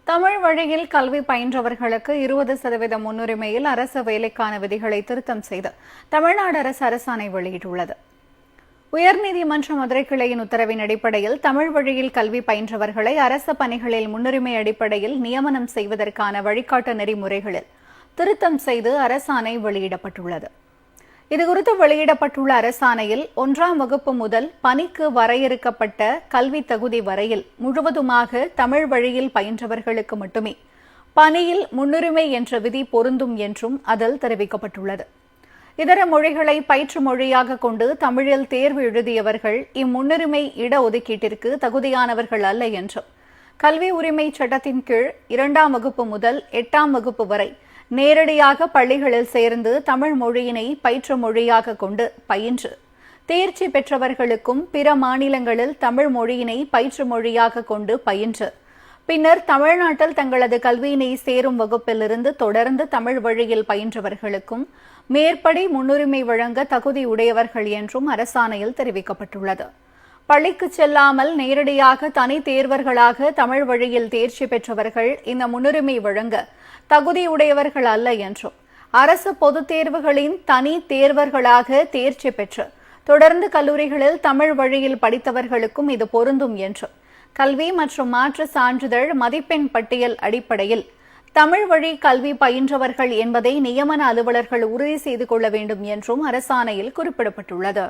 தமிழ் வழியில் கல்வி பயின்றவர்களுக்கு 20% முன்னுரிமையில் அரசு வேலைக்கான விதிகளை திருத்தம் செய்து தமிழ்நாடு அரசு அரசாணை வெளியிட்டுள்ளது. உயர்நீதிமன்ற மதுரை கிளையின் உத்தரவின் அடிப்படையில் தமிழ் வழியில் கல்வி பயின்றவர்களை அரசு பணிகளில் முன்னுரிமை அடிப்படையில் நியமனம் செய்வதற்கான வழிகாட்டு நெறிமுறைகளில் திருத்தம் செய்து அரசாணை வெளியிடப்பட்டுள்ளது. இதுகுறித்து வெளியிடப்பட்டுள்ள அரசாணையில் 1ஆம் வகுப்பு முதல் பணிக்கு வரையறுக்கப்பட்ட கல்வி தகுதி வரையில் முழுவதுமாக தமிழ் வழியில் பயின்றவர்களுக்கு மட்டுமே பணியில் முன்னுரிமை என்ற விதி பொருந்தும் என்றும் அதில் தெரிவிக்கப்பட்டுள்ளது. இதர மொழிகளை பயிற்று மொழியாக கொண்டு தமிழில் தேர்வு எழுதியவர்கள் இம்முன்னுரிமை இடஒதுக்கீட்டிற்கு தகுதியானவர்கள் அல்ல என்றும், கல்வி உரிமை சட்டத்தின் கீழ் 2ஆம் வகுப்பு முதல் 8ஆம் வகுப்பு வரை நேரடியாக பள்ளிகளில் சேர்ந்து தமிழ் மொழியினை பயிற்று மொழியாக கொண்டு பயின்று தேர்ச்சி பெற்றவர்களுக்கும் பிற மாநிலங்களில் தமிழ் மொழியினை பயிற்று மொழியாக கொண்டு பயின்று பின்னர் தமிழ்நாட்டில் தங்களது கல்வியினை சேரும் வகுப்பிலிருந்து தொடர்ந்து தமிழ் வழியில் பயின்றவர்களுக்கும் மேற்படி முன்னுரிமை வழங்க தகுதி உடையவர்கள் என்றும் அரசாணையில் தெரிவிக்கப்பட்டுள்ளது. பள்ளிக்கு செல்லாமல் நேரடியாக தனி தேர்வர்களாக தமிழ் வழியில் தேர்ச்சி பெற்றவர்கள் இந்த முன்னுரிமை வழங்க தகுதியுடையவர்கள் அல்ல என்றும், அரசு பொதுத் தேர்வுகளின் தனி தேர்வர்களாக தேர்ச்சி பெற்று தொடர்ந்து கல்லூரிகளில் தமிழ் வழியில் படித்தவர்களுக்கும் இது பொருந்தும் என்றும், கல்வி மற்றும் மாற்று சான்றிதழ் மதிப்பெண் பட்டியல் அடிப்படையில் தமிழ் வழி கல்வி பயின்றவர்கள் என்பதை நியமன அலுவலர்கள் உறுதி செய்து கொள்ள வேண்டும் என்றும் அரசாணையில் குறிப்பிடப்பட்டுள்ளது.